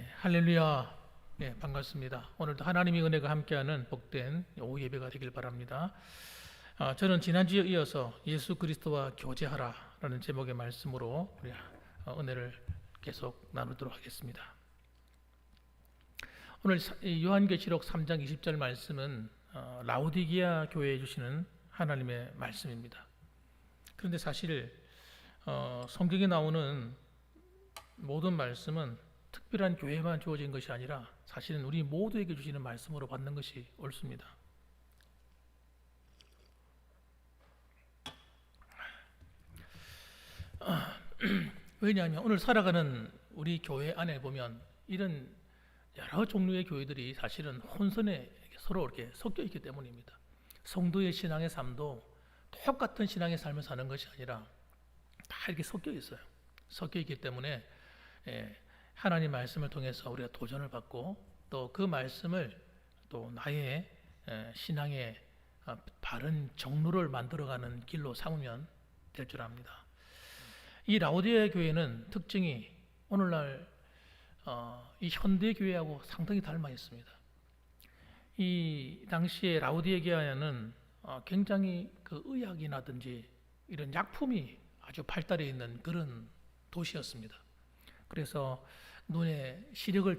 할렐루야. 반갑습니다. 오늘도 하나님의 은혜가 함께하는 복된 오후 예배가 되길 바랍니다. 저는 지난주에 이어서 예수 그리스도와 교제하라라는 제목의 말씀으로 우리 은혜를 계속 나누도록 하겠습니다. 오늘 요한계시록 3장 20절 말씀은 라오디게아 교회에 주시는 하나님의 말씀입니다. 그런데 사실 성경에 나오는 모든 말씀은 특별한 교회만 주어진 것이 아니라 사실은 우리 모두에게 주시는 말씀으로 받는 것이 옳습니다. 왜냐하면 오늘 살아가는 우리 교회 안에 보면 이런 여러 종류의 교회들이 사실은 혼선에 서로 이렇게 섞여 있기 때문입니다. 성도의 신앙의 삶도 똑같은 신앙의 삶을 사는 것이 아니라 다 이렇게 섞여 있어요. 섞여 있기 때문에 하나님 말씀을 통해서 우리가 도전을 받고 또 그 말씀을 또 나의 신앙의 바른 정로를 만들어가는 길로 삼으면 될 줄 압니다. 이 라오디게아 교회는 특징이 오늘날 이 현대 교회하고 상당히 닮아 있습니다. 이 당시에 라오디게아는 굉장히 그 의학이라든지 이런 약품이 아주 발달해 있는 그런 도시였습니다. 그래서 눈에 시력을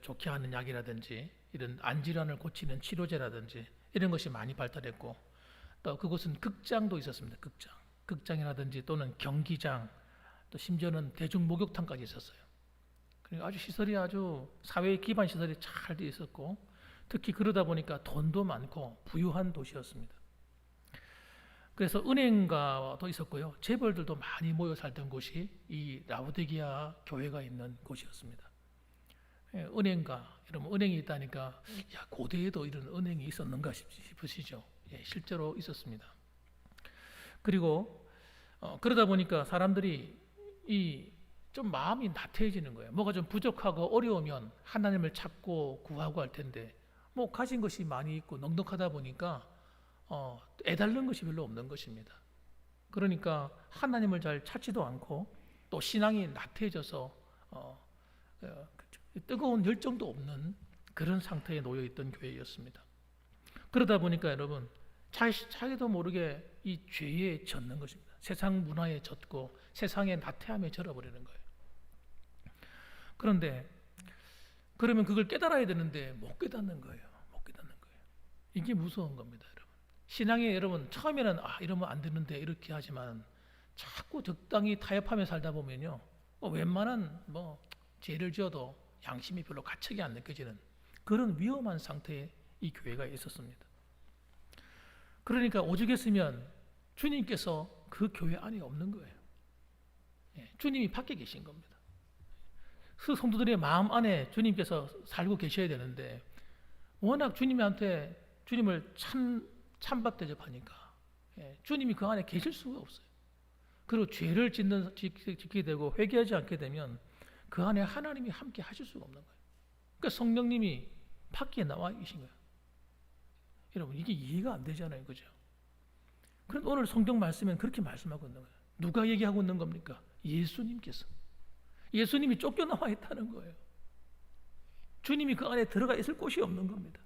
좋게 하는 약이라든지 이런 안질환을 고치는 치료제라든지 이런 것이 많이 발달했고 또 그곳은 극장도 있었습니다. 극장이라든지 또는 경기장 또 심지어는 대중목욕탕까지 있었어요. 그러니까 아주 시설이 아주 사회 기반 시설이 잘 되어 있었고 특히 그러다 보니까 돈도 많고 부유한 도시였습니다. 그래서 은행가도 있었고요. 재벌들도 많이 모여 살던 곳이 이 라오디게아 교회가 있는 곳이었습니다. 은행가, 여러분 은행이 있다니까 야, 고대에도 이런 은행이 있었는가 싶으시죠? 실제로 있었습니다. 그리고 그러다 보니까 사람들이 좀 마음이 나태해지는 거예요. 뭐가 좀 부족하고 어려우면 하나님을 찾고 구하고 할 텐데 뭐 가진 것이 많이 있고 넉넉하다 보니까 애달는 것이 별로 없는 것입니다. 그러니까 하나님을 잘 찾지도 않고 또 신앙이 나태해져서 뜨거운 열정도 없는 그런 상태에 놓여 있던 교회였습니다. 그러다 보니까 여러분 자기도 모르게 이 죄에 젖는 것입니다. 세상 문화에 젖고 세상의 나태함에 절어버리는 거예요. 그런데 그러면 그걸 깨달아야 되는데 못 깨닫는 거예요. 이게 무서운 겁니다. 신앙에 여러분 처음에는 이러면 안 되는데 이렇게 하지만 자꾸 적당히 타협하며 살다 보면요 웬만한 죄를 지어도 양심이 별로 가책이 안 느껴지는 그런 위험한 상태에 이 교회가 있었습니다. 그러니까 오죽했으면 주님께서 그 교회 안에 없는 거예요. 주님이 밖에 계신 겁니다. 그 성도들의 마음 안에 주님께서 살고 계셔야 되는데 워낙 주님을 찬밥 대접하니까 주님이 그 안에 계실 수가 없어요. 그리고 죄를 짓게 되고 회개하지 않게 되면 그 안에 하나님이 함께 하실 수가 없는 거예요. 그러니까 성령님이 밖에 나와 계신 거예요. 여러분 이게 이해가 안 되잖아요, 그죠? 그런데 오늘 성경 말씀은 그렇게 말씀하고 있는 거예요. 누가 얘기하고 있는 겁니까? 예수님께서. 예수님이 쫓겨나와 있다는 거예요. 주님이 그 안에 들어가 있을 곳이 없는 겁니다.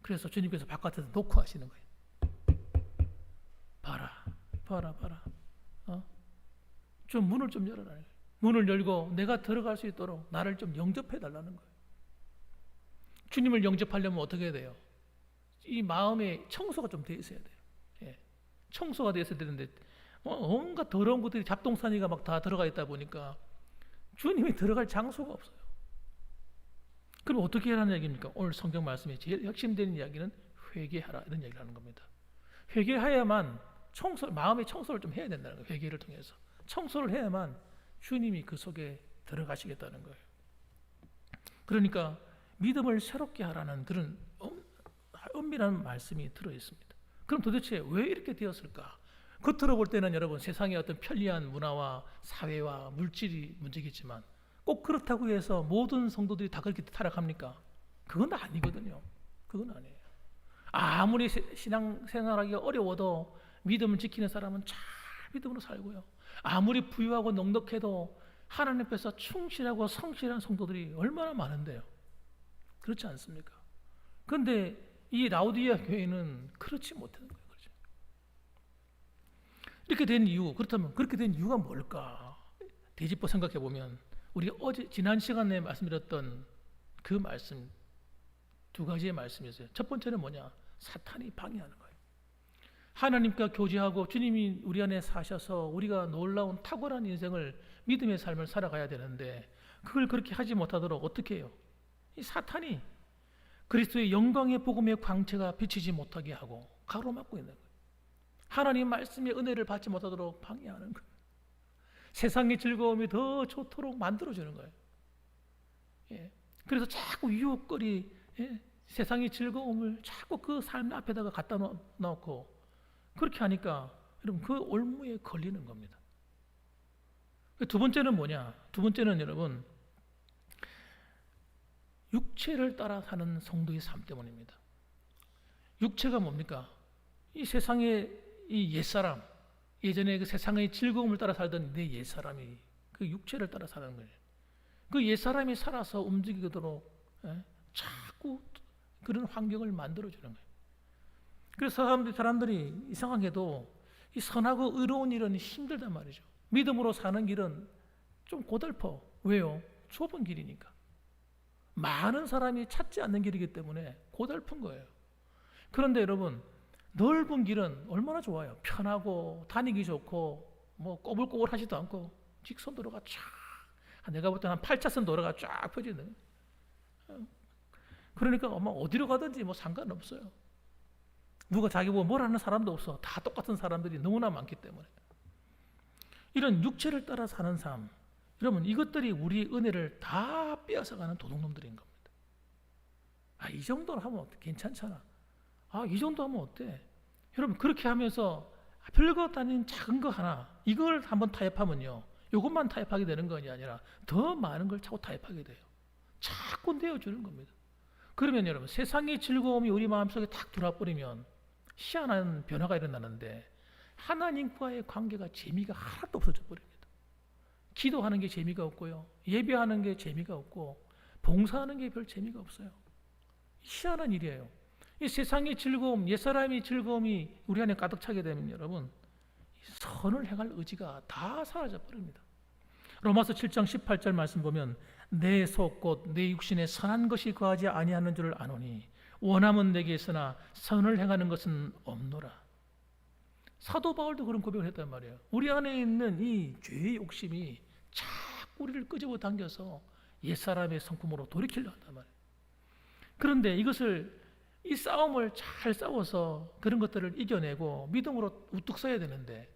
그래서 주님께서 바깥에서 놓고 하시는 거예요. 봐라. 좀 문을 좀 열어라. 문을 열고 내가 들어갈 수 있도록 나를 좀 영접해 달라는 거예요. 주님을 영접하려면 어떻게 해야 돼요? 이 마음에 청소가 좀 돼 있어야 돼요. 청소가 돼 있어야 되는데 온갖 더러운 것들이 잡동사니가 막 다 들어가 있다 보니까 주님이 들어갈 장소가 없어요. 그럼 어떻게 하라는 얘기입니까? 오늘 성경 말씀에 제일 핵심되는 이야기는 회개하라 이런 얘기를 하는 겁니다. 회개해야만 마음의 청소를 좀 해야 된다는 거예요. 회개를 통해서 청소를 해야만 주님이 그 속에 들어가시겠다는 거예요. 그러니까 믿음을 새롭게 하라는 그런 엄밀한 말씀이 들어 있습니다. 그럼 도대체 왜 이렇게 되었을까? 겉으로 볼 때는 여러분 세상의 어떤 편리한 문화와 사회와 물질이 문제겠지만 꼭 그렇다고 해서 모든 성도들이 다 그렇게 타락합니까? 그건 아니거든요. 그건 아니에요. 아무리 신앙생활하기가 어려워도 믿음을 지키는 사람은 잘 믿음으로 살고요. 아무리 부유하고 넉넉해도 하나님 앞에서 충실하고 성실한 성도들이 얼마나 많은데요. 그렇지 않습니까? 그런데 이 라우디아 교회는 그렇지 못하는 거예요. 그렇죠? 이렇게 된 이유, 그렇다면 그렇게 된 이유가 뭘까? 되짚어 생각해 보면 우리 지난 시간에 말씀드렸던 그 말씀 두 가지의 말씀이었어요. 첫 번째는 뭐냐? 사탄이 방해하는 거예요. 하나님과 교제하고 주님이 우리 안에 사셔서 우리가 놀라운 탁월한 인생을 믿음의 삶을 살아가야 되는데 그걸 그렇게 하지 못하도록 어떻게 해요? 이 사탄이 그리스도의 영광의 복음의 광채가 비치지 못하게 하고 가로막고 있는 거예요. 하나님 말씀의 은혜를 받지 못하도록 방해하는 거예요. 세상의 즐거움이 더 좋도록 만들어주는 거예요. 예. 그래서 자꾸 유혹거리, 세상의 즐거움을 자꾸 그 삶 앞에다가 갖다 놓고 그렇게 하니까 여러분 그 올무에 걸리는 겁니다. 두 번째는 뭐냐? 두 번째는 여러분 육체를 따라 사는 성도의 삶 때문입니다. 육체가 뭡니까? 이 세상의 이 옛사람, 예전에 그 세상의 즐거움을 따라 살던 내 옛사람이 그 육체를 따라 사는 거예요. 그 옛사람이 살아서 움직이도록 자꾸 그런 환경을 만들어주는 거예요. 그래서 사람들이 이상하게도 이 선하고 의로운 일은 힘들단 말이죠. 믿음으로 사는 길은 좀 고달퍼. 왜요? 좁은 길이니까. 많은 사람이 찾지 않는 길이기 때문에 고달픈 거예요. 그런데 여러분 넓은 길은 얼마나 좋아요. 편하고 다니기 좋고 뭐 꼬불꼬불하지도 않고 직선도로가 쫙 내가 볼 때는 한 8차선 도로가 쫙 펴지는. 그러니까 아마 어디로 가든지 뭐 상관없어요. 누가 자기 보고 뭘 하는 사람도 없어. 다 똑같은 사람들이 너무나 많기 때문에. 이런 육체를 따라 사는 삶, 여러분 이것들이 우리 은혜를 다 빼앗아가는 도둑놈들인 겁니다. 이 정도는 하면 어때? 괜찮잖아. 이 정도 하면 어때? 여러분 그렇게 하면서 별것 아닌 작은 거 하나 이걸 한번 타협하면요, 이것만 타협하게 되는 것이 아니라 더 많은 걸 자꾸 타협하게 돼요. 자꾸 내어주는 겁니다. 그러면 여러분 세상의 즐거움이 우리 마음속에 탁 들어와 버리면 희한한 변화가 일어나는데 하나님과의 관계가 재미가 하나도 없어져 버립니다. 기도하는 게 재미가 없고요, 예배하는 게 재미가 없고 봉사하는 게 별 재미가 없어요. 희한한 일이에요. 이 세상의 즐거움, 옛사람의 즐거움이 우리 안에 가득 차게 되면 여러분 선을 행할 의지가 다 사라져 버립니다. 로마서 7장 18절 말씀 보면 내 속 곧 내 육신에 선한 것이 거하지 아니하는 줄을 아노니 원함은 내게 있으나 선을 행하는 것은 없노라. 사도 바울도 그런 고백을 했단 말이에요. 우리 안에 있는 이 죄의 욕심이 자꾸 우리를 끄집어 당겨서 옛사람의 성품으로 돌이키려 한단 말이에요. 그런데 이 싸움을 잘 싸워서 그런 것들을 이겨내고 믿음으로 우뚝 서야 되는데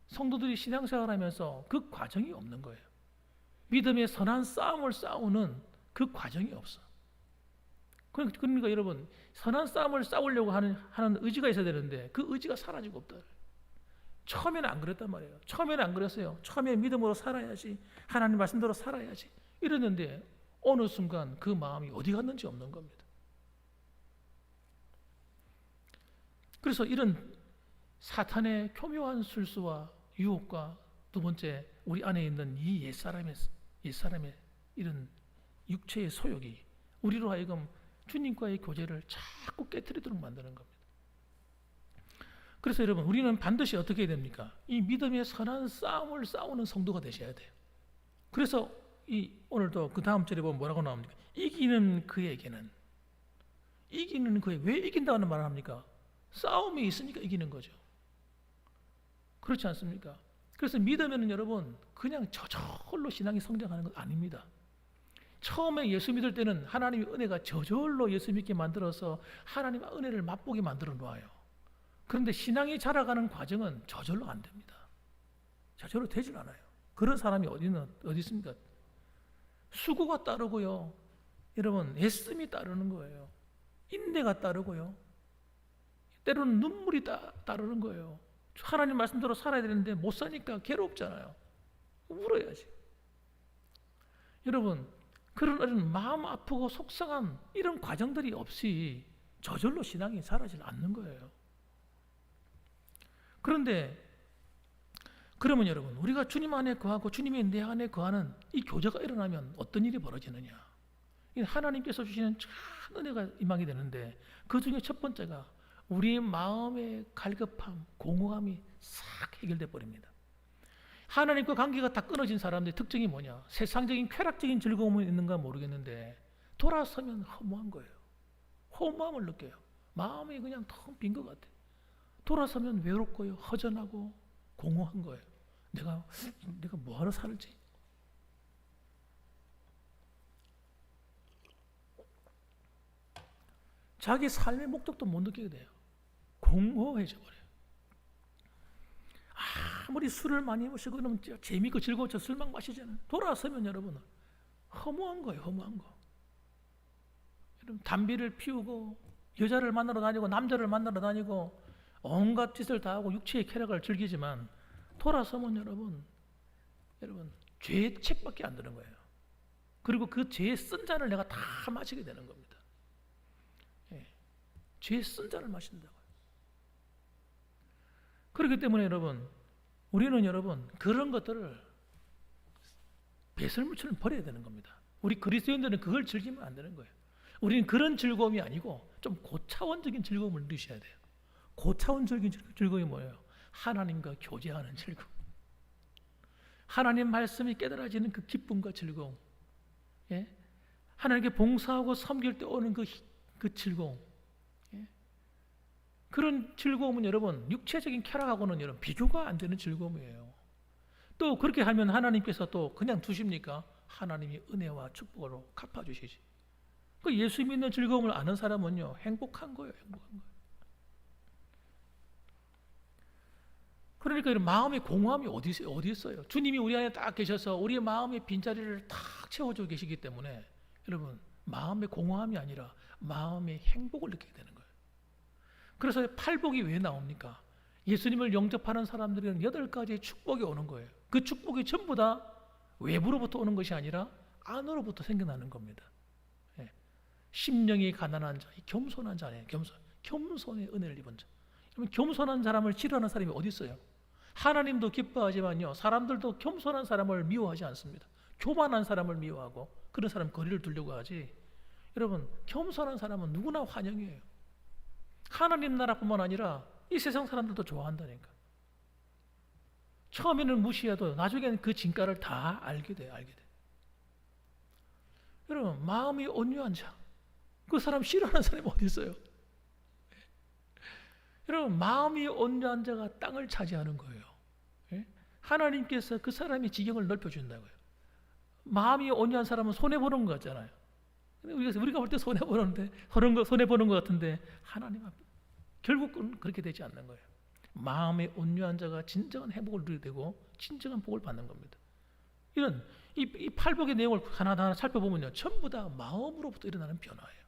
성도들이 신앙생활하면서 그 과정이 없는 거예요. 믿음의 선한 싸움을 싸우는 그 과정이 없어. 그러니까 여러분 선한 싸움을 싸우려고 하는 의지가 있어야 되는데 그 의지가 사라지고 없다. 처음에는 안 그랬단 말이에요. 처음에는 안 그랬어요. 처음에 믿음으로 살아야지, 하나님 말씀대로 살아야지 이랬는데 어느 순간 그 마음이 어디 갔는지 없는 겁니다. 그래서 이런 사탄의 교묘한 술수와 유혹과 두 번째 우리 안에 있는 이 옛사람의 이런 육체의 소욕이 우리로 하여금 주님과의 교제를 자꾸 깨트리도록 만드는 겁니다. 그래서 여러분 우리는 반드시 어떻게 해야 됩니까? 이 믿음의 선한 싸움을 싸우는 성도가 되셔야 돼요. 그래서 오늘도 그 다음 절에 보면 뭐라고 나옵니까? 이기는 그에게는, 왜 이긴다는 말을 합니까? 싸움이 있으니까 이기는 거죠. 그렇지 않습니까? 그래서 믿으면 여러분 그냥 저절로 신앙이 성장하는 건 아닙니다. 처음에 예수 믿을 때는 하나님의 은혜가 저절로 예수 믿게 만들어서 하나님의 은혜를 맛보게 만들어 놓아요. 그런데 신앙이 자라가는 과정은 저절로 안 됩니다. 저절로 되질 않아요. 그런 사람이 어디 있습니까? 수고가 따르고요, 여러분 애씀이 따르는 거예요. 인내가 따르고요, 때로는 눈물이 따르는 거예요. 하나님 말씀대로 살아야 되는데 못 사니까 괴롭잖아요. 울어야지. 여러분 그런 마음 아프고 속상한 이런 과정들이 없이 저절로 신앙이 자라지 않는 거예요. 그런데 그러면 여러분, 우리가 주님 안에 거하고 주님이 내 안에 거하는 이 교제가 일어나면 어떤 일이 벌어지느냐? 하나님께서 주시는 큰 은혜가 임하게 되는데, 그 중에 첫 번째가 우리의 마음의 갈급함, 공허함이 싹 해결돼 버립니다. 하나님과 관계가 다 끊어진 사람들의 특징이 뭐냐? 세상적인 쾌락적인 즐거움은 있는가 모르겠는데 돌아서면 허무한 거예요. 허무함을 느껴요. 마음이 그냥 텅 빈 것 같아요. 돌아서면 외롭고요, 허전하고 공허한 거예요. 내가 뭐하러 살지? 자기 삶의 목적도 못 느끼게 돼요. 공허해져 버려요. 아무리 술을 많이 마시고 그러면 재미있고 즐거워서 술 막 마시잖아요. 돌아서면 여러분 허무한 거예요. 허무한 거. 여러분 담배를 피우고 여자를 만나러 다니고 남자를 만나러 다니고 온갖 짓을 다 하고 육체의 쾌락을 즐기지만 돌아서면 여러분 죄의 책밖에 안 드는 거예요. 그리고 그 죄의 쓴 잔을 내가 다 마시게 되는 겁니다. 예. 죄의 쓴 잔을 마신다고요. 그렇기 때문에 여러분, 우리는 여러분 그런 것들을 배설물처럼 버려야 되는 겁니다. 우리 그리스도인들은 그걸 즐기면 안 되는 거예요. 우리는 그런 즐거움이 아니고 좀 고차원적인 즐거움을 누리셔야 돼요. 고차원적인 즐거움이 뭐예요? 하나님과 교제하는 즐거움. 하나님 말씀이 깨달아지는 그 기쁨과 즐거움. 예? 하나님께 봉사하고 섬길 때 오는 그 즐거움. 예? 그런 즐거움은 여러분 육체적인 쾌락하고는 여러분 비교가 안 되는 즐거움이에요. 또 그렇게 하면 하나님께서 또 그냥 두십니까? 하나님이 은혜와 축복으로 갚아주시지. 그 예수 믿는 즐거움을 아는 사람은요 행복한 거예요. 행복한 거예요. 그러니까 이런 마음의 공허함이 어디 있어요? 주님이 우리 안에 딱 계셔서 우리의 마음의 빈자리를 탁 채워주고 계시기 때문에 여러분 마음의 공허함이 아니라 마음의 행복을 느끼게 되는 거예요. 그래서 팔복이 왜 나옵니까? 예수님을 영접하는 사람들은 8가지의 축복이 오는 거예요. 그 축복이 전부 다 외부로부터 오는 것이 아니라 안으로부터 생겨나는 겁니다. 예. 심령이 가난한 자, 겸손한 자예요. 겸손의 은혜를 입은 자. 그러면 겸손한 사람을 싫어하는 사람이 어디 있어요? 하나님도 기뻐하지만요 사람들도 겸손한 사람을 미워하지 않습니다. 교만한 사람을 미워하고 그런 사람 거리를 두려고 하지. 여러분 겸손한 사람은 누구나 환영이에요. 하나님 나라뿐만 아니라 이 세상 사람들도 좋아한다니까. 처음에는 무시해도 나중에는 그 진가를 다 알게 돼. 여러분 마음이 온유한 자, 그 사람 싫어하는 사람이 어디 있어요? 여러분 마음이 온유한 자가 땅을 차지하는 거예요. 예? 하나님께서 그 사람의 지경을 넓혀준다고요. 마음이 온유한 사람은 손해보는 거 같잖아요. 우리가 볼 때 손해보는 것 같은데 하나님 앞에 결국은 그렇게 되지 않는 거예요. 마음의 온유한 자가 진정한 행복을 누리게 되고 진정한 복을 받는 겁니다. 이런 이 팔복의 내용을 하나하나 살펴보면요 전부 다 마음으로부터 일어나는 변화예요.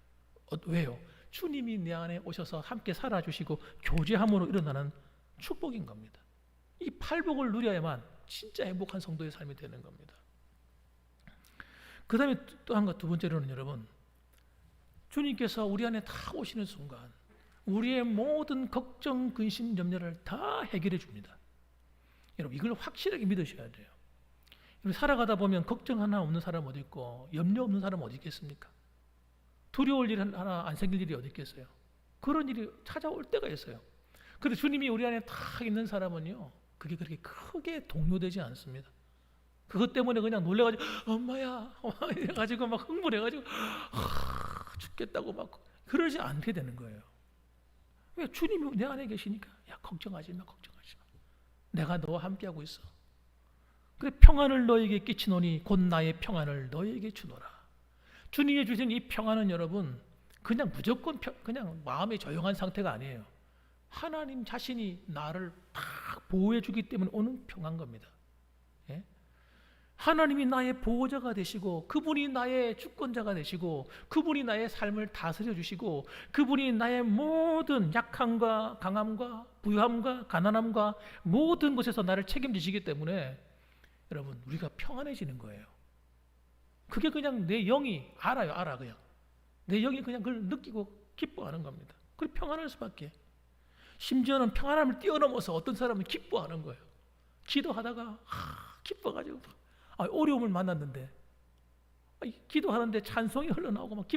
왜요? 주님이 내 안에 오셔서 함께 살아주시고 교제함으로 일어나는 축복인 겁니다. 이 팔복을 누려야만 진짜 행복한 성도의 삶이 되는 겁니다. 그 다음에 또 두 번째로는 여러분 주님께서 우리 안에 다 오시는 순간 우리의 모든 걱정, 근심, 염려를 다 해결해 줍니다. 여러분 이걸 확실하게 믿으셔야 돼요. 살아가다 보면 걱정 하나 없는 사람 어디 있고 염려 없는 사람 어디 있겠습니까? 두려울 일 하나 안 생길 일이 어디 있겠어요? 그런 일이 찾아올 때가 있어요. 그런데 주님이 우리 안에 딱 있는 사람은요 그게 그렇게 크게 동요되지 않습니다. 그것 때문에 그냥 놀래가지고 엄마야 이래가지고 막 흥분해가지고 죽겠다고 막 그러지 않게 되는 거예요. 왜? 주님이 내 안에 계시니까 야 걱정하지 마. 내가 너와 함께하고 있어. 그래 평안을 너에게 끼치노니 곧 나의 평안을 너에게 주노라. 주님이 주신 이 평안은 여러분 그냥 무조건 그냥 마음이 조용한 상태가 아니에요. 하나님 자신이 나를 딱 보호해 주기 때문에 오는 평안 겁니다. 예? 하나님이 나의 보호자가 되시고 그분이 나의 주권자가 되시고 그분이 나의 삶을 다스려 주시고 그분이 나의 모든 약함과 강함과 부유함과 가난함과 모든 것에서 나를 책임지시기 때문에 여러분 우리가 평안해지는 거예요. 그게 그냥 내 영이 알아 그냥. 내 영이 그냥 그걸 느끼고 기뻐하는 겁니다. 그래 평안할 수밖에. 심지어는 평안함을 뛰어넘어서 어떤 사람은 기뻐하는 거예요. 기도하다가 기뻐가지고 어려움을 만났는데 기도하는데 찬송이 흘러나오고 막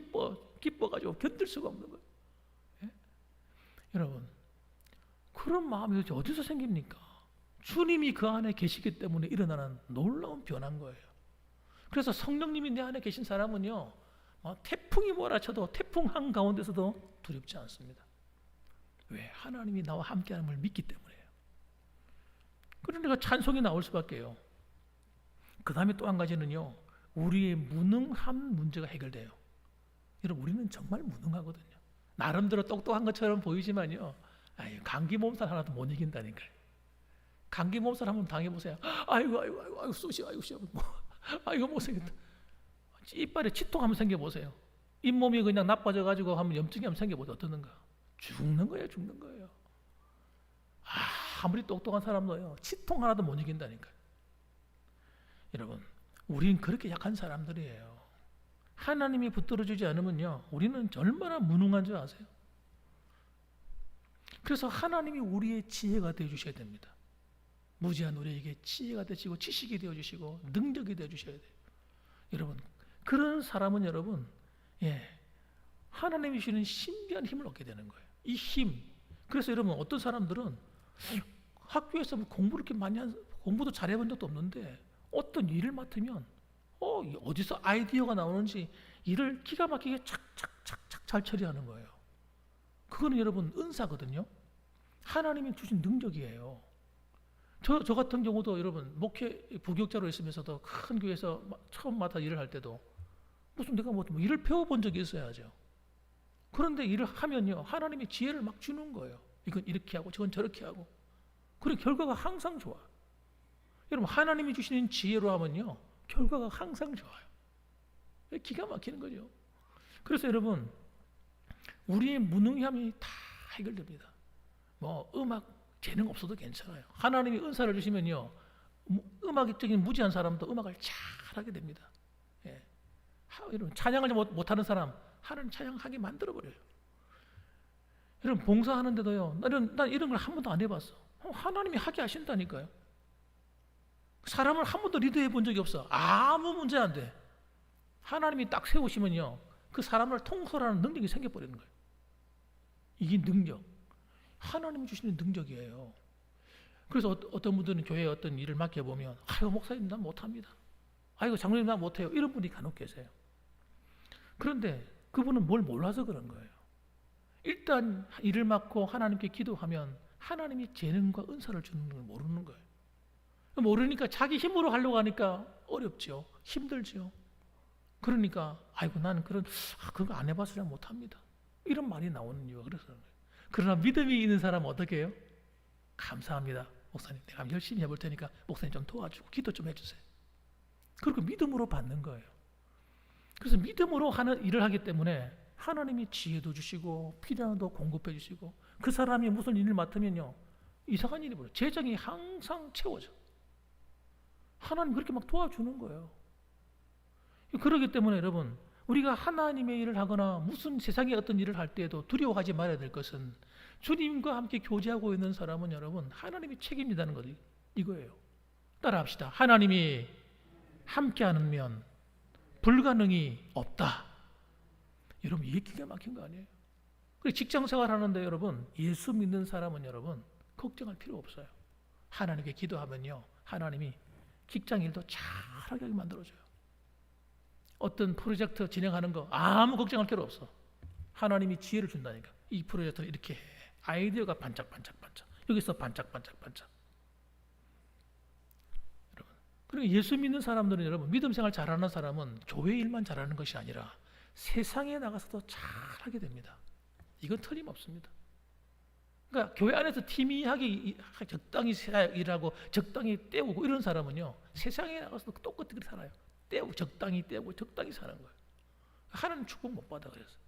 기뻐가지고 견딜 수가 없는 거예요. 예? 여러분, 그런 마음이 어디서 생깁니까? 주님이 그 안에 계시기 때문에 일어나는 놀라운 변화인 거예요. 그래서 성령님이 내 안에 계신 사람은요, 태풍이 몰아쳐도 태풍 한가운데서도 두렵지 않습니다. 왜? 하나님이 나와 함께하는 걸 믿기 때문이에요. 그러니까 찬송이 나올 수밖에요. 그 다음에 또 한 가지는요, 우리의 무능한 문제가 해결돼요. 여러분, 우리는 정말 무능하거든요. 나름대로 똑똑한 것처럼 보이지만요, 감기 몸살 하나도 못 이긴다니까요. 감기 몸살 한번 당해보세요. 아이고 쑤시, 아이고 못생겼다. 이빨에 치통 한번 생겨보세요. 잇몸이 그냥 나빠져가지고 한번 염증이 한번 생겨보세요. 어떠는가? 죽는 거예요. 아무리 똑똑한 사람도요, 치통 하나도 못 이긴다니까요. 여러분, 우린 그렇게 약한 사람들이에요. 하나님이 붙들어주지 않으면요, 우리는 얼마나 무능한 줄 아세요? 그래서 하나님이 우리의 지혜가 되어주셔야 됩니다. 무지한 우리에게 지혜가 되시고 지식이 되어주시고 능력이 되어주셔야 돼요. 여러분, 그런 사람은 여러분, 하나님이 주시는 신비한 힘을 얻게 되는 거예요. 이 힘. 그래서 여러분, 어떤 사람들은 학교에서 공부를 이렇게 많이 공부도 잘해본 적도 없는데 어떤 일을 맡으면 어디서 아이디어가 나오는지 일을 기가 막히게 착착착착 잘 처리하는 거예요. 그거는 여러분 은사거든요. 하나님이 주신 능력이에요. 저 같은 경우도 여러분, 목회 부교육자로 있으면서도 큰 교회에서 처음 맡아 일을 할 때도 무슨 내가 뭐 일을 배워본 적이 있어야죠. 그런데 일을 하면요, 하나님이 지혜를 막 주는 거예요. 이건 이렇게 하고 저건 저렇게 하고. 그리고 결과가 항상 좋아요. 여러분, 하나님이 주시는 지혜로 하면요, 결과가 항상 좋아요. 기가 막히는 거죠. 그래서 여러분, 우리의 무능함이 다 해결됩니다. 음악 재능 없어도 괜찮아요. 하나님이 은사를 주시면요, 음악적인 무지한 사람도 음악을 잘하게 됩니다. 여러분, 찬양을 못하는 사람 하나님 찬양하게 만들어버려요. 여러분, 봉사하는데도요, 난 이런 걸 한 번도 안 해봤어. 하나님이 하게 하신다니까요. 사람을 한 번도 리드해 본 적이 없어. 아무 문제 안 돼. 하나님이 딱 세우시면요, 그 사람을 통솔하는 능력이 생겨버리는 거예요. 이게 능력. 하나님이 주시는 능력이에요. 그래서 어떤 분들은 교회에 어떤 일을 맡겨보면, 아이고 목사님 난 못합니다. 아이고 장로님 난 못해요. 이런 분이 간혹 계세요. 그런데 그분은 뭘 몰라서 그런 거예요. 일단 일을 맡고 하나님께 기도하면 하나님이 재능과 은사를 주는 걸 모르는 거예요. 모르니까 자기 힘으로 하려고 하니까 어렵죠. 힘들죠. 그러니까 아이고 나는 그런 거 안 해봐서 잘 못합니다. 이런 말이 나오는 이유가 그래서 그런 거예요. 그러나 믿음이 있는 사람은 어떻게 해요? 감사합니다. 목사님, 내가 열심히 해볼 테니까 목사님 좀 도와주고 기도 좀 해주세요. 그리고 믿음으로 받는 거예요. 그래서 믿음으로 하는 일을 하기 때문에 하나님이 지혜도 주시고 필요한 것도 공급해 주시고, 그 사람이 무슨 일을 맡으면요, 이상한 일이 벌어요. 재정이 항상 채워져. 하나님 그렇게 막 도와주는 거예요. 그렇기 때문에 여러분, 우리가 하나님의 일을 하거나 무슨 세상의 어떤 일을 할 때에도 두려워하지 말아야 될 것은, 주님과 함께 교제하고 있는 사람은 여러분, 하나님이 책임지다는 것, 이거예요. 따라합시다. 하나님이 함께하면 불가능이 없다. 여러분, 이게 기가 막힌 거 아니에요? 그리고 직장생활 하는데 여러분, 예수 믿는 사람은 여러분 걱정할 필요 없어요. 하나님께 기도하면요, 하나님이 직장일도 잘하게 만들어줘요. 어떤 프로젝트 진행하는 거 아무 걱정할 필요 없어. 하나님이 지혜를 준다니까. 이 프로젝트는 이렇게 해. 아이디어가 반짝반짝반짝. 여기서 반짝반짝반짝. 여러분, 그리고 예수 믿는 사람들은 여러분, 믿음 생활 잘하는 사람은 교회 일만 잘하는 것이 아니라 세상에 나가서도 잘하게 됩니다. 이건 틀림없습니다. 그러니까 교회 안에서 팀이하게 적당히 일하고 적당히 때우고 이런 사람은요, 세상에 나가서도 똑같이 살아요. 적당히 때우고 적당히 사는 거예요. 하나님 축복 못 받아. 그래서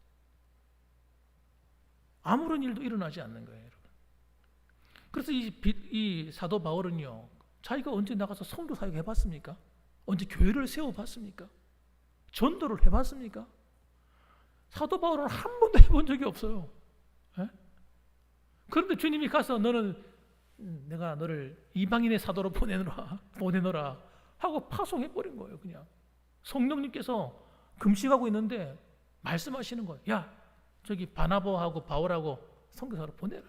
아무런 일도 일어나지 않는 거예요, 여러분. 그래서 이 사도 바울은요, 자기가 언제 나가서 성도 사역 해봤습니까? 언제 교회를 세워봤습니까? 전도를 해봤습니까? 사도 바울은 한 번도 해본 적이 없어요. 그런데 주님이 가서 너는 내가 너를 이방인의 사도로 보내노라 하고 파송해 버린 거예요. 그냥 성령님께서 금식하고 있는데 말씀하시는 거예요. 야, 저기 바나바하고 바울하고 선교사로 보내라.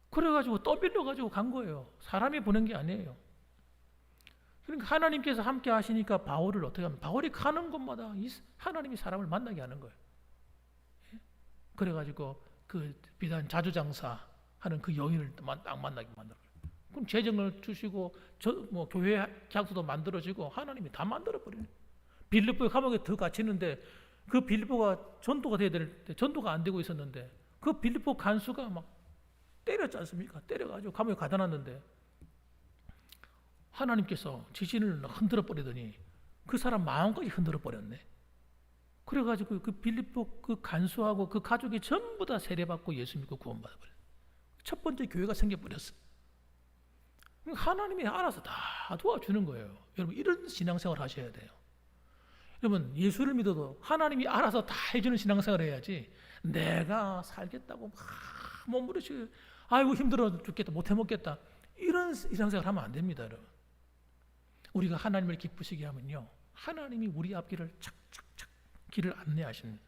그래가지고 떠밀려가지고 간 거예요. 사람이 보낸 게 아니에요. 그러니까 하나님께서 함께 하시니까 바울을 어떻게 하면, 바울이 가는 곳마다 하나님이 사람을 만나게 하는 거예요. 그래가지고 그 비단 자주장사 하는 그 여인을 딱 만나게 만들어요. 그럼 재정을 주시고 교회 장소도 만들어지고 하나님이 다 만들어 버려요. 빌립보에 감옥에 더 갇히는데 그 빌립보가 전도가 돼야 될 때 전도가 안 되고 있었는데 그 빌립보 간수가 막 때렸지 않습니까? 때려가지고 감옥에 가다 놨는데 하나님께서 지진을 흔들어 버리더니 그 사람 마음까지 흔들어 버렸네. 그래가지고 그 빌립보 그 간수하고 그 가족이 전부 다 세례받고 예수 믿고 구원받아 버렸어요. 첫 번째 교회가 생겨버렸어. 하나님이 알아서 다 도와주는 거예요. 여러분, 이런 신앙생활 하셔야 돼요. 여러분, 예수를 믿어도 하나님이 알아서 다 해주는 신앙생활 해야지 내가 살겠다고 막 몸부림치고 아이고 힘들어 죽겠다 못해 먹겠다 이런 신앙생활 하면 안 됩니다. 여러분, 우리가 하나님을 기쁘시게 하면요 하나님이 우리 앞길을 착착착 길을 안내하십니다.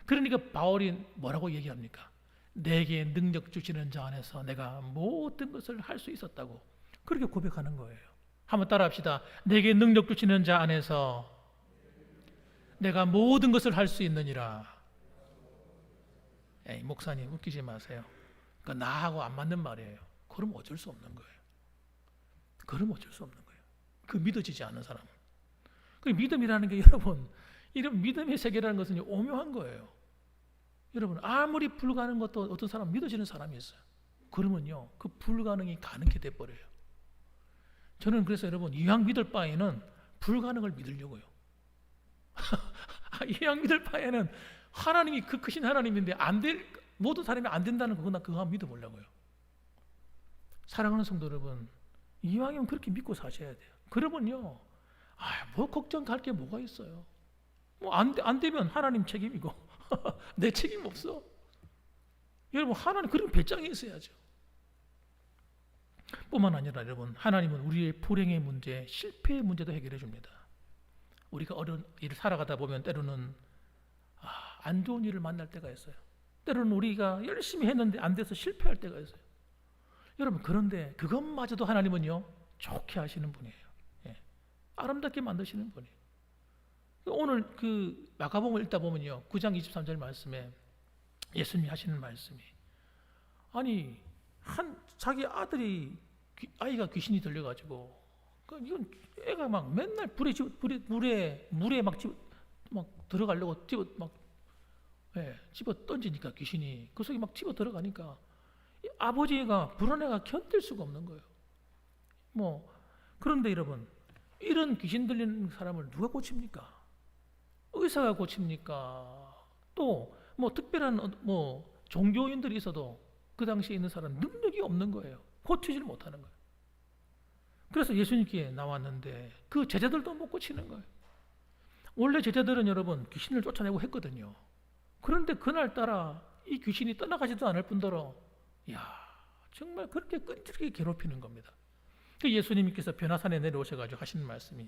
그러니까 바울이 뭐라고 얘기합니까? 내게 능력 주시는 자 안에서 내가 모든 것을 할 수 있었다고 그렇게 고백하는 거예요. 한번 따라합시다. 내게 능력 주시는 자 안에서 내가 모든 것을 할 수 있느니라. 에이, 목사님 웃기지 마세요. 그러니까 나하고 안 맞는 말이에요. 그럼 어쩔 수 없는 거예요. 그럼 어쩔 수 없는 거예요. 그 믿어지지 않은 사람은. 그 믿음이라는 게 여러분, 이런 믿음의 세계라는 것은 오묘한 거예요. 여러분, 아무리 불가능한 것도 어떤 사람 믿어지는 사람이 있어요. 그러면요 그 불가능이 가능하게 돼버려요. 저는 그래서 여러분 이왕 믿을 바에는 불가능을 믿으려고요. 이왕 믿을 바에는 하나님이 그 크신 하나님인데 모든 사람이 안 된다는 그거 한번 믿어보려고요. 사랑하는 성도 여러분, 이왕이면 그렇게 믿고 사셔야 돼요. 그러면요 뭐 걱정할 게 뭐가 있어요. 뭐 안 되면 하나님 책임이고 내 책임 없어. 여러분, 하나님 그런 배짱이 있어야죠. 뿐만 아니라 여러분, 하나님은 우리의 불행의 문제, 실패의 문제도 해결해 줍니다. 우리가 어려운 일을 살아가다 보면 때로는 안 좋은 일을 만날 때가 있어요. 때로는 우리가 열심히 했는데 안 돼서 실패할 때가 있어요. 여러분, 그런데 그것마저도 하나님은요 좋게 하시는 분이에요. 예. 아름답게 만드시는 분이에요. 오늘 그 마가복음을 읽다 보면요 9장 23절 말씀에 예수님이 하시는 말씀이, 아니 자기 아이가 귀신이 들려가지고 이건 애가 막 맨날 물에 막 들어가려고 집어 던지니까 귀신이 그 속에 막 집어 들어가니까 아버지가 불안해가 견딜 수가 없는 거예요. 그런데 여러분, 이런 귀신 들리는 사람을 누가 고칩니까? 의사가 고칩니까? 또 특별한 종교인들이 있어도 그 당시에 있는 사람 능력이 없는 거예요. 고치질 못하는 거예요. 그래서 예수님께 나왔는데 그 제자들도 못 고치는 거예요. 원래 제자들은 여러분 귀신을 쫓아내고 했거든요. 그런데 그날따라 이 귀신이 떠나가지도 않을 뿐더러 정말 그렇게 끈질기게 괴롭히는 겁니다. 예수님께서 변화산에 내려오셔가지고 하시는 말씀이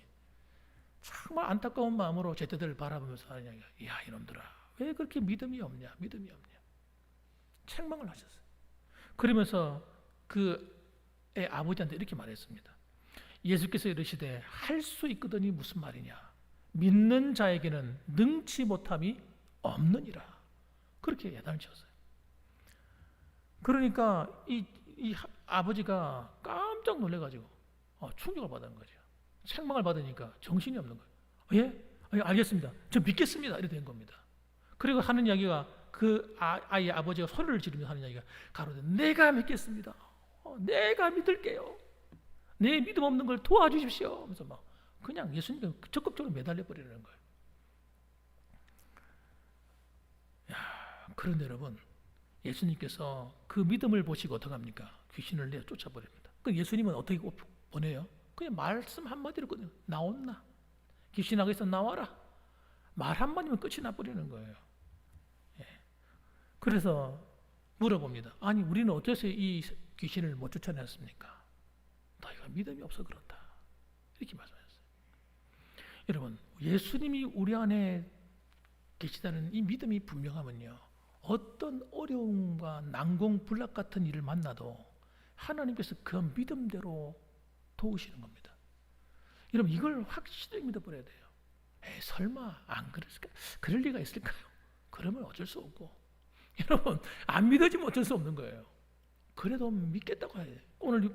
정말 안타까운 마음으로 제자들을 바라보면서 하느냐, 이놈들아 왜 그렇게 믿음이 없냐 책망을 하셨어요. 그러면서 그 애 아버지한테 이렇게 말했습니다. 예수께서 이르시되 할 수 있거든이 무슨 말이냐, 믿는 자에게는 능치 못함이 없느니라. 그렇게 야단을 쳤어요. 그러니까 이 아버지가 깜짝 놀래가지고 충격을 받은 거죠. 책망을 받으니까 정신이 없는 거예요. 예? 알겠습니다. 저 믿겠습니다. 이렇게 된 겁니다. 그리고 하는 이야기가 그 아이의 아버지가 소리를 지르면서 하는 이야기가 가로되 내가 믿겠습니다. 내가 믿을게요. 내 믿음 없는 걸 도와주십시오. 그래서 그냥 예수님께 적극적으로 매달려 버리는 거예요. 그런데 여러분, 예수님께서 그 믿음을 보시고 어떻게 합니까? 귀신을 내어 쫓아버립니다. 그 예수님은 어떻게 보내요? 그냥 말씀 한마디로 나온나? 귀신에게서 나와라. 말 한마디면 끝이 나버리는 거예요. 그래서 물어봅니다. 아니 우리는 어째서 이 귀신을 못 쫓아냈습니까? 너희가 믿음이 없어 그렇다. 이렇게 말씀하셨어요. 여러분, 예수님이 우리 안에 계시다는 이 믿음이 분명하면요, 어떤 어려움과 난공불락 같은 일을 만나도 하나님께서 그 믿음대로 도우시는 겁니다. 여러분, 이걸 확실히 믿어버려야 돼요. 설마 안 그랬을까? 그럴 리가 있을까요? 그러면 어쩔 수 없고, 여러분, 안 믿어지면 어쩔 수 없는 거예요. 그래도 믿겠다고 해야 돼요. 오늘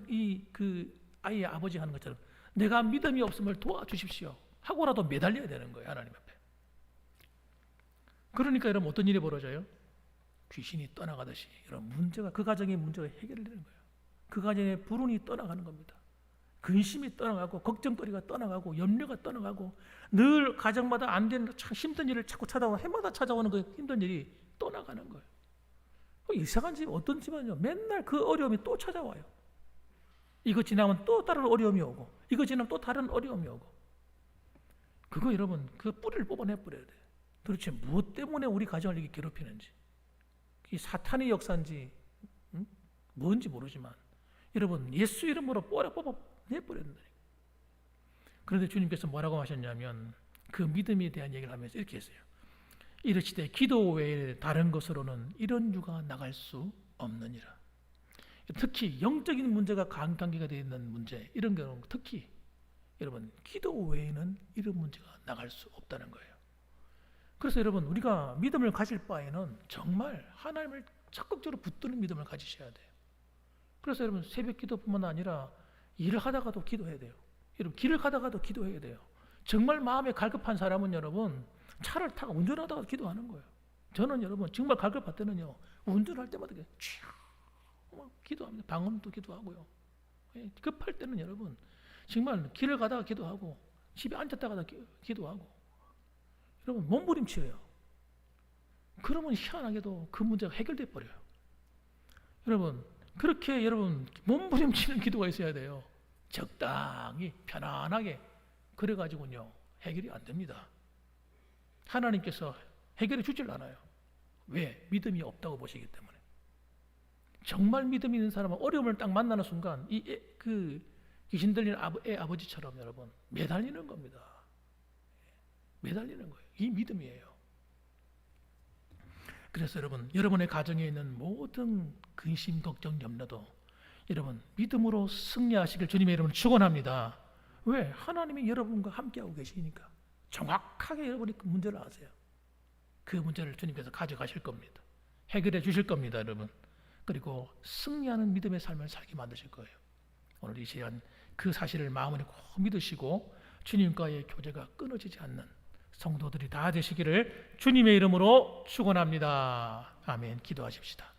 그 아이의 아버지 하는 것처럼 내가 믿음이 없음을 도와주십시오 하고라도 매달려야 되는 거예요, 하나님 앞에. 그러니까 여러분, 어떤 일이 벌어져요? 귀신이 떠나가듯이 이런 문제가, 그 가정의 문제가 해결되는 거예요. 그 가정의 불운이 떠나가는 겁니다. 근심이 떠나가고, 걱정거리가 떠나가고, 염려가 떠나가고, 늘 가정마다 안 되는 참 힘든 일을 자꾸 찾아오는, 해마다 찾아오는 그 힘든 일이 떠나가는 거예요. 이상한 집, 어떤 집은요, 맨날 그 어려움이 또 찾아와요. 이거 지나면 또 다른 어려움이 오고, 이거 지나면 또 다른 어려움이 오고. 그거 여러분, 그 뿌리를 뽑아내버려야 돼요. 도대체 무엇 때문에 우리 가정을 이렇게 괴롭히는지, 이 사탄의 역사인지 뭔지 모르지만 여러분, 예수 이름으로 뽑아내버려야 된다. 그런데 주님께서 뭐라고 하셨냐면, 그 믿음에 대한 얘기를 하면서 이렇게 했어요. 이르시되 기도 외에 다른 것으로는 이런 유가 나갈 수 없느니라. 특히 영적인 문제가 관계가 되어 있는 문제, 이런 경우 특히 여러분, 기도 외에는 이런 문제가 나갈 수 없다는 거예요. 그래서 여러분, 우리가 믿음을 가질 바에는 정말 하나님을 적극적으로 붙드는 믿음을 가지셔야 돼요. 그래서 여러분, 새벽 기도뿐만 아니라 일을 하다가도 기도해야 돼요. 여러분, 길을 가다가도 기도해야 돼요. 정말 마음에 갈급한 사람은 여러분, 차를 타고 운전하다가 기도하는 거예요. 저는 여러분, 정말 갈급할 때는요, 운전할 때마다 막 기도합니다. 방언도 기도하고요. 급할 때는 여러분, 정말 길을 가다가 기도하고, 집에 앉았다가 기도하고, 여러분, 몸부림쳐요. 그러면 희한하게도 그 문제가 해결돼 버려요. 여러분, 그렇게 여러분 몸부림치는 기도가 있어야 돼요. 적당히 편안하게. 그래가지고요, 해결이 안 됩니다. 하나님께서 해결해 주질 않아요. 왜? 믿음이 없다고 보시기 때문에. 정말 믿음이 있는 사람은 어려움을 딱 만나는 순간 그 귀신 들린 애 아버지처럼 여러분 매달리는 겁니다. 매달리는 거예요. 이 믿음이에요. 그래서 여러분, 여러분의 가정에 있는 모든 근심, 걱정, 염려도 여러분 믿음으로 승리하시길 주님의 이름으로 축원합니다. 왜? 하나님이 여러분과 함께하고 계시니까. 정확하게 여러분이 그 문제를 아세요. 그 문제를 주님께서 가져가실 겁니다. 해결해 주실 겁니다, 여러분. 그리고 승리하는 믿음의 삶을 살게 만드실 거예요. 오늘 이 시간 그 사실을 마음으로 꼭 믿으시고 주님과의 교제가 끊어지지 않는 성도들이 다 되시기를 주님의 이름으로 축원합니다. 아멘. 기도하십시다.